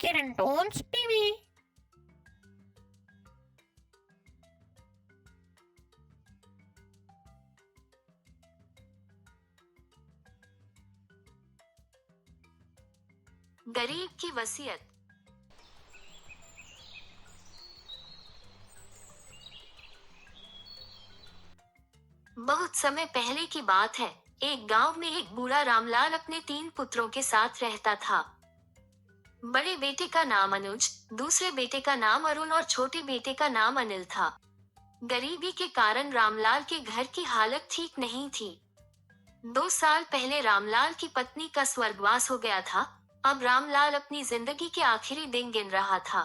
किरण tones TV. गरीब की वसीयत। बहुत समय पहले की बात है। एक गांव में एक बूढ़ा रामलाल अपने 3 पुत्रों के साथ रहता था। बड़े बेटे का नाम अनुज, दूसरे बेटे का नाम अरुण और छोटे बेटे का नाम अनिल था। गरीबी के कारण रामलाल के घर की हालत ठीक नहीं थी। 2 साल पहले रामलाल की पत्नी का स्वर्गवास हो गया था। अब रामलाल अपनी जिंदगी के आखिरी दिन गिन रहा था।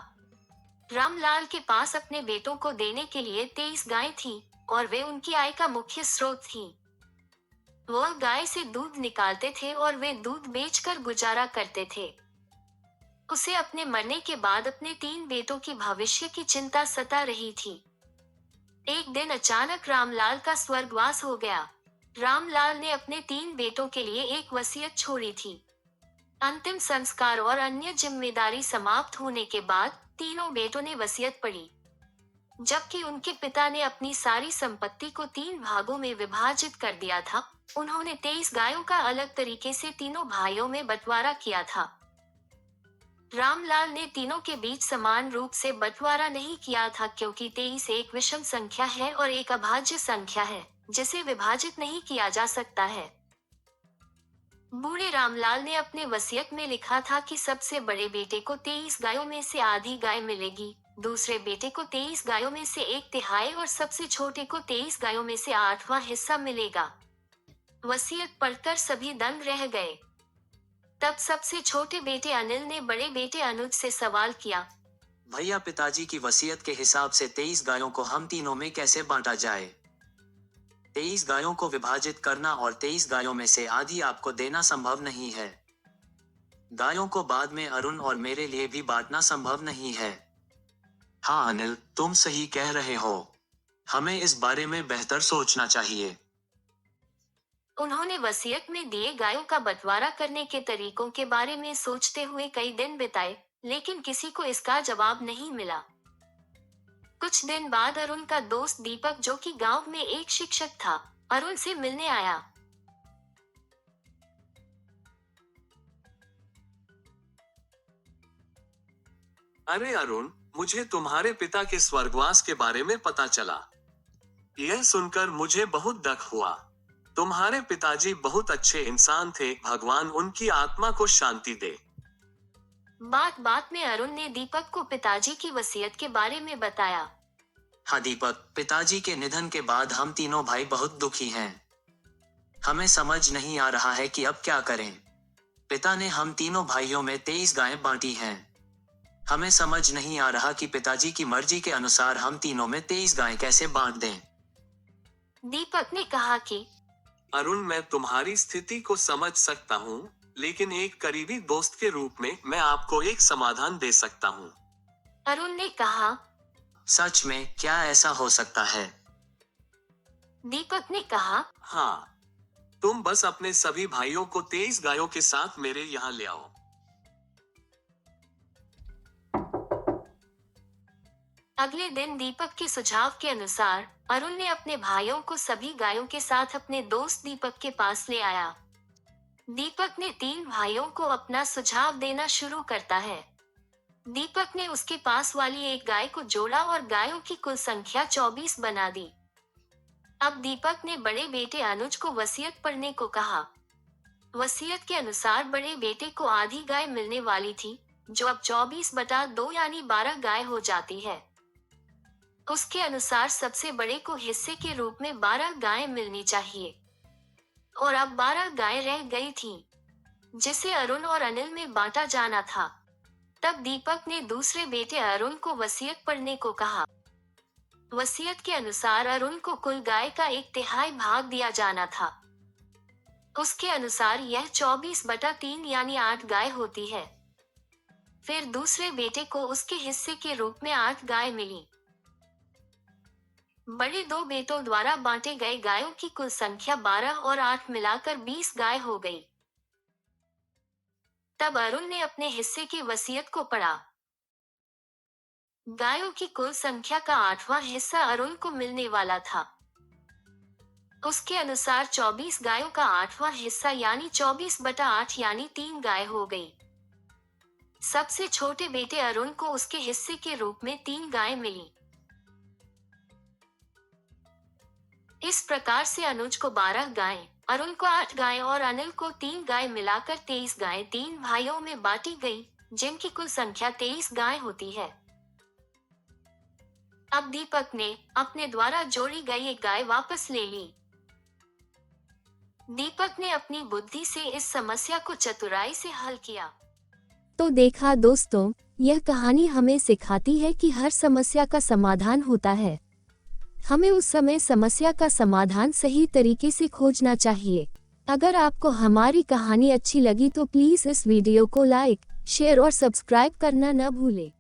रामलाल के पास अपने बेटों को देने के लिए 23 गायें थीं, और वे उनकी आय का मुख्य स्रोत थीं। वह गाय से दूध निकालते थे और वे दूध बेचकर गुजारा करते थे। उसे अपने मरने के बाद अपने 3 बेटों की भविष्य की चिंता सता रही थी। एक दिन अचानक रामलाल का स्वर्गवास हो गया। रामलाल ने अपने 3 बेटों के लिए एक वसीयत छोड़ी थी। अंतिम संस्कार और अन्य जिम्मेदारी समाप्त होने के बाद तीनों बेटों ने वसीयत पढ़ी। जबकि उनके पिता ने अपनी सारी संपत्ति को 3 भागों में विभाजित कर दिया था, उन्होंने 23 गायों का अलग तरीके से तीनों भाइयों में बंटवारा किया था। रामलाल ने तीनों के बीच समान रूप से बंटवारा नहीं किया था, क्योंकि 23 एक विषम संख्या है और एक अभाज्य संख्या है, जिसे विभाजित नहीं किया जा सकता है। बूढ़े रामलाल ने अपने वसीयत में लिखा था कि सबसे बड़े बेटे को 23 गायों में से आधी गाय मिलेगी, दूसरे बेटे को 23 गायों में से 1/3 और सबसे छोटे को 23 गायों में से 8वां हिस्सा मिलेगा। वसीयत पढ़कर सभी दंग रह गए। तब सबसे छोटे बेटे अनिल ने बड़े बेटे अनुज से सवाल किया, भैया, पिताजी की वसीयत के हिसाब से 23 गायों को हम तीनों में कैसे बांटा जाए? 23 गायों को विभाजित करना और 23 गायों में से आधी आपको देना संभव नहीं है। गायों को बाद में अरुण और मेरे लिए भी बांटना संभव नहीं है। हाँ अनिल, तुम सही कह रहे हो। हमें इस बारे में बेहतर सोचना चाहिए। उन्होंने वसीयत में दिए गायों का बंटवारा करने के तरीकों के बारे में सोचते हुए कई दिन बिताए, लेकिन किसी को इसका जवाब नहीं मिला। कुछ दिन बाद अरुण का दोस्त दीपक, जो कि गांव में एक शिक्षक था, अरुण से मिलने आया। अरे अरुण, मुझे तुम्हारे पिता के स्वर्गवास के बारे में पता चला। यह सुनकर मुझे बहुत दुख हुआ। तुम्हारे पिताजी बहुत अच्छे इंसान थे, भगवान उनकी आत्मा को शांति दे। बात बात में अरुण ने दीपक को पिताजी की वसीयत के बारे में बताया। हाँ दीपक, पिताजी के निधन के बाद हम तीनों भाई बहुत दुखी हैं। हमें समझ नहीं आ रहा है कि अब क्या करें। पिता ने हम तीनों भाइयों में 23 गायें बांटी हैं। हमें समझ नहीं आ रहा कि पिताजी की मर्जी के अनुसार हम तीनों में 23 गायें कैसे बांट दें। दीपक ने कहा कि अरुण, मैं तुम्हारी स्थिति को समझ सकता हूँ, लेकिन एक करीबी दोस्त के रूप में मैं आपको एक समाधान दे सकता हूँ। अरुण ने कहा। सच में, क्या ऐसा हो सकता है? दीपक ने कहा, हाँ, तुम बस अपने सभी भाइयों को 23 गायों के साथ मेरे यहाँ ले आओ। अगले दिन दीपक के सुझाव के अनुसार अरुण ने अपने भाइयों को सभी गायों के साथ अपने दोस्त दीपक के पास ले आया। दीपक ने 3 भाइयों को अपना सुझाव देना शुरू करता है। दीपक ने उसके पास वाली एक गाय को जोड़ा और गायों की कुल संख्या 24 बना दी। अब दीपक ने बड़े बेटे अनुज को वसीयत पढ़ने को कहा। वसीयत के अनुसार बड़े बेटे को आधी गाय मिलने वाली थी, जो अब 24/2 यानी 12 गाय हो जाती है। उसके अनुसार सबसे बड़े को हिस्से के रूप में 12 गायें मिलनी चाहिए, और अब 12 गायें रह गई थीं, जिसे अरुण और अनिल में बांटा जाना था। तब दीपक ने दूसरे बेटे अरुण को वसीयत पढ़ने को कहा। वसीयत के अनुसार अरुण को कुल गाय का 1/3 भाग दिया जाना था। उसके अनुसार यह 24/3 यानी 8 गाय होती है। फिर दूसरे बेटे को उसके हिस्से के रूप में 8 गाय मिली। बड़े 2 बेटों द्वारा बांटे गए गायों की कुल संख्या 12 और 8 मिलाकर 20 गाय हो गई। तब अरुण ने अपने हिस्से की वसीयत को पढ़ा। गायों की कुल संख्या का 8वां हिस्सा अरुण को मिलने वाला था। उसके अनुसार 24 गायों का 8वां हिस्सा यानी 24/8 यानी 3 गाय हो गई। सबसे छोटे बेटे अरुण को उसके हिस्से के रूप में 3 गाय मिली। इस प्रकार से अनुज को 12 गायें, अरुण को 8 गायें और अनिल को 3 गाय मिलाकर 23 गायें 3 भाइयों में बांटी गई, जिनकी कुल संख्या 23 गाय होती है। अब दीपक ने अपने द्वारा जोड़ी गई एक गाय वापस ले ली। दीपक ने अपनी बुद्धि से इस समस्या को चतुराई से हल किया। तो देखा दोस्तों, यह कहानी हमें सिखाती है कि हर समस्या का समाधान होता है। हमें उस समय समस्या का समाधान सही तरीके से खोजना चाहिए। अगर आपको हमारी कहानी अच्छी लगी तो प्लीज इस वीडियो को लाइक, शेयर और सब्सक्राइब करना न भूलें।